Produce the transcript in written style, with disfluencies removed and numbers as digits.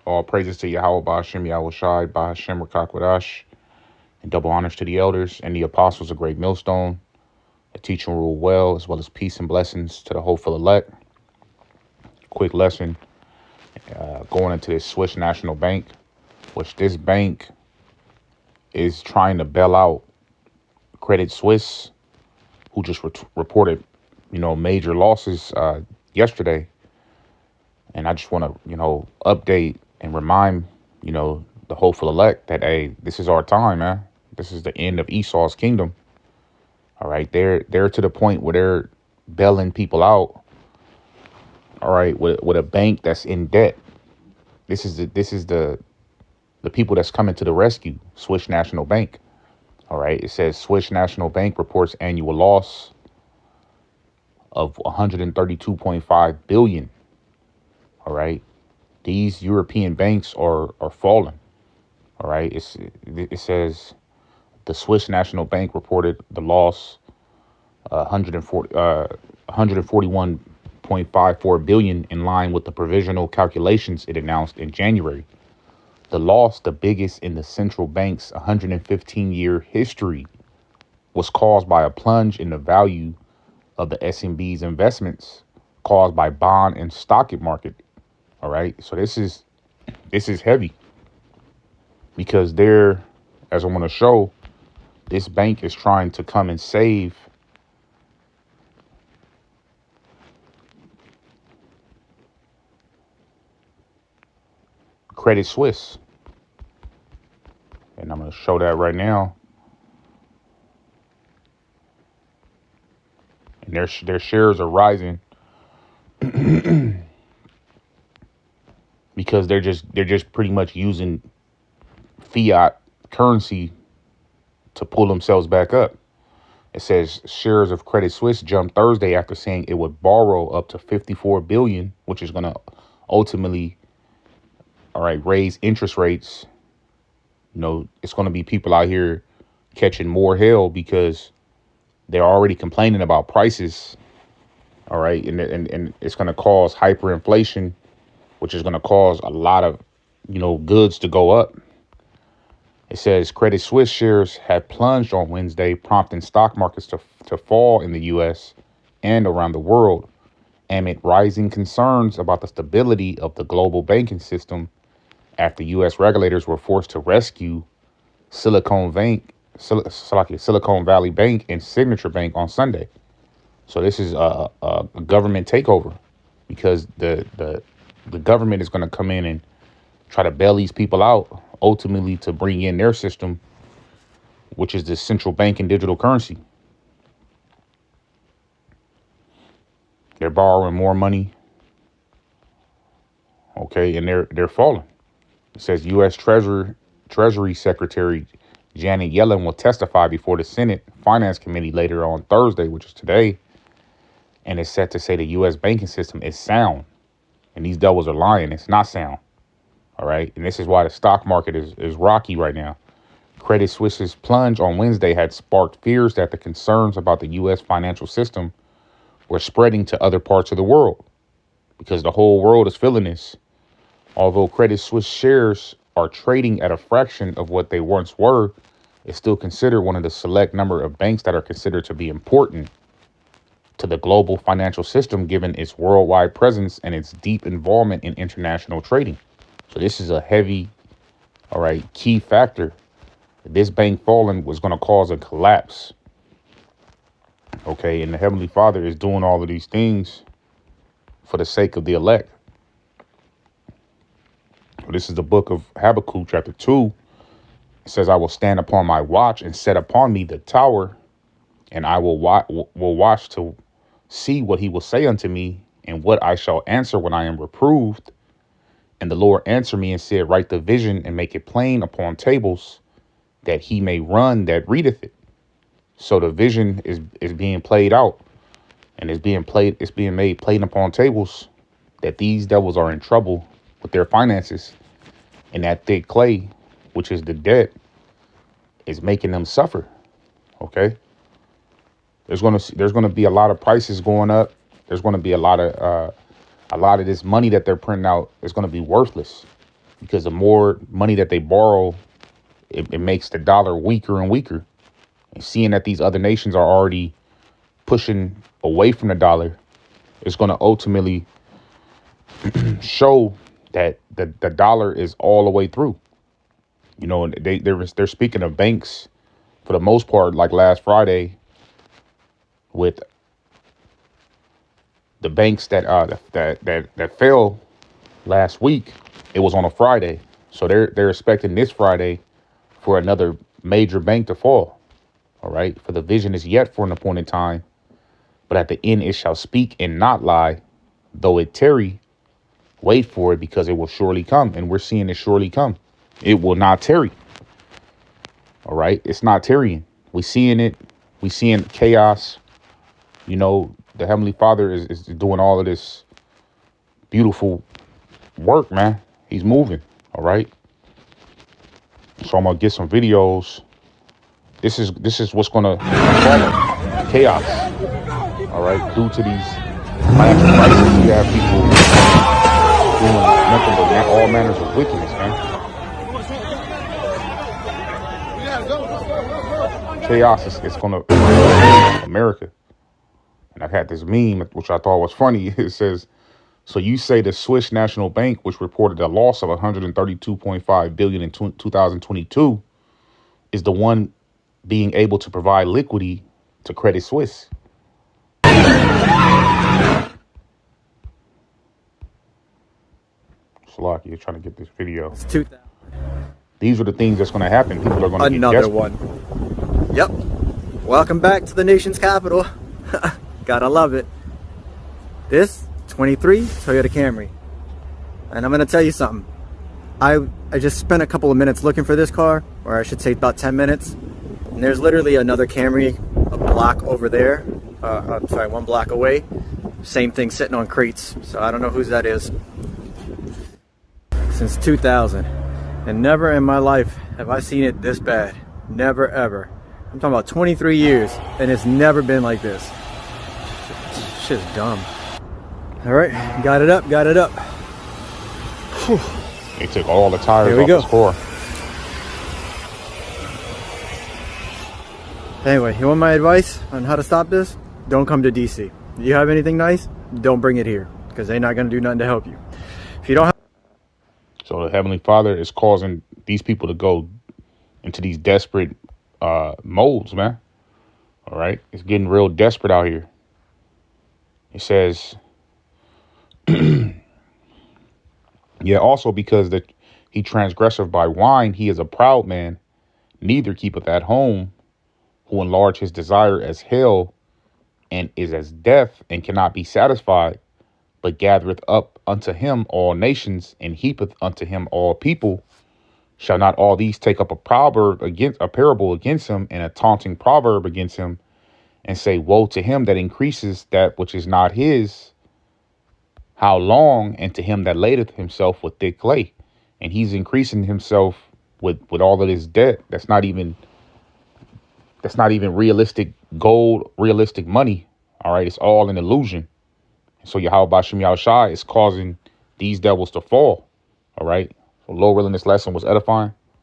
All praises to Yahweh Ba'Hashem Yahweh Shai Ba'Hashem Rakakwadash, and double honors to the elders and the apostles of Great Millstone, that teach and rule well, as well as peace and blessings to the hopeful elect. Quick lesson, going into this Swiss National Bank, which this bank is trying to bail out Credit Suisse, who just reported, major losses yesterday. And I just want to, update and remind, the hopeful elect that, hey, this is our time, man. This is the end of Esau's kingdom. All right. They're to the point where they're bailing people out. All right. With a bank that's in debt. This is the people that's coming to the rescue. Swiss National Bank. All right. It says Swiss National Bank reports annual loss of 132.5 billion. All right. These European banks are falling. All right. It says the Swiss National Bank reported the loss 141.54 billion, in line with the provisional calculations it announced in January. The loss, the biggest in the central bank's 115-year history, was caused by a plunge in the value of the SNB's investments caused by bond and stock market. All right. So this is heavy, because as I want to show, this bank is trying to come and save Credit Suisse. And I'm going to show that right now. And their shares are rising because they're just pretty much using fiat currency to pull themselves back up. It says shares of Credit Suisse jumped Thursday after saying it would borrow up to 54 billion, which is going to ultimately, raise interest rates. It's going to be people out here catching more hell because they're already complaining about prices. All right. And it's going to cause hyperinflation, which is going to cause a lot of, goods to go up. It says Credit Suisse shares had plunged on Wednesday, prompting stock markets to fall in the U.S. and around the world amid rising concerns about the stability of the global banking system after U.S. regulators were forced to rescue Silicon Valley Bank and Signature Bank on Sunday. So this is a government takeover, because the government is going to come in and try to bail these people out, ultimately to bring in their system, which is the central bank and digital currency. They're borrowing more money. Okay, and they're falling. It says U.S. Treasury Secretary Janet Yellen will testify before the Senate Finance Committee later on Thursday, which is today, and is set to say the U.S. banking system is sound. And these devils are lying. It's not sound. All right. And this is why the stock market is rocky right now. Credit Suisse's plunge on Wednesday had sparked fears that the concerns about the U.S. financial system were spreading to other parts of the world, because the whole world is feeling this. Although Credit Suisse shares are trading at a fraction of what they once were, it's still considered one of the select number of banks that are considered to be important to the global financial system, given its worldwide presence and its deep involvement in international trading. So this is a heavy, key factor. This bank falling was going to cause a collapse. Okay, and the Heavenly Father is doing all of these things for the sake of the elect. This is the book of Habakkuk, chapter 2. It says, I will stand upon my watch and set upon me the tower, and I will watch to see what he will say unto me, and what I shall answer when I am reproved. And the Lord answered me and said, write the vision and make it plain upon tables, that he may run that readeth it. So the vision is being played out, and it's being made plain upon tables, that these devils are in trouble with their finances, and that thick clay, which is the debt, is making them suffer. Okay. There's going to be a lot of prices going up. There's going to be a lot of this money that they're printing out is going to be worthless, because the more money that they borrow, it makes the dollar weaker and weaker. And seeing that these other nations are already pushing away from the dollar, it's going to ultimately show that the dollar is all the way through. You know, they're speaking of banks for the most part, like last Friday, with the banks that fell last week. It was on a Friday, so they're expecting this Friday for another major bank to fall. All right, for the vision is yet for an appointed time, but at the end it shall speak and not lie. Though it tarry, wait for it, because it will surely come. And we're seeing it surely come. It will not tarry. All right, it's not tarrying. We seeing it. We seeing chaos. You know, the Heavenly Father is doing all of this beautiful work, man. He's moving. All right. So I'm gonna get some videos. This is what's gonna follow chaos. All right, due to these financial crises, you have people doing nothing but all manners of wickedness, man. Chaos is gonna America. And I've had this meme, which I thought was funny. It says, so you say the Swiss National Bank, which reported a loss of 132.5 billion in 2022, is the one being able to provide liquidity to Credit Suisse. Slocky, you're trying to get this video. It's 2000. These are the things that's going to happen. People are going to get Another desperate. one. Yep. Welcome back to the nation's capital. Gotta love it. This 23 Toyota Camry. And I'm going to tell you something. I just spent a couple of minutes looking for this car, or I should say about 10 minutes. And there's literally another Camry a block over there. I'm sorry, 1 block away. Same thing sitting on crates. So I don't know whose that is. Since 2000. And never in my life have I seen it this bad. Never, ever. I'm talking about 23 years, and it's never been like this. Shit's dumb. All right, got it up, got it up. Whew. They took all the tires off the car. Anyway, you want my advice on how to stop this? Don't come to DC. If you have anything nice, don't bring it here, because they're not going to do nothing to help you. If you don't have... So the Heavenly Father is causing these people to go into these desperate modes, man. All right, it's getting real desperate out here. It says, yeah, also because that he transgresseth by wine, he is a proud man, neither keepeth at home, who enlarge his desire as hell, and is as death, and cannot be satisfied, but gathereth up unto him all nations, and heapeth unto him all people. Shall not all these take up a parable against him, and a taunting proverb against him, and say, woe to him that increases that which is not his? How long? And to him that ladeth himself with thick clay. And he's increasing himself with all of this debt. That's not even realistic gold, realistic money. All right, it's all an illusion. So Yahweh Shem Yahushai is causing these devils to fall. All right. So Lord willing, this lesson was edifying.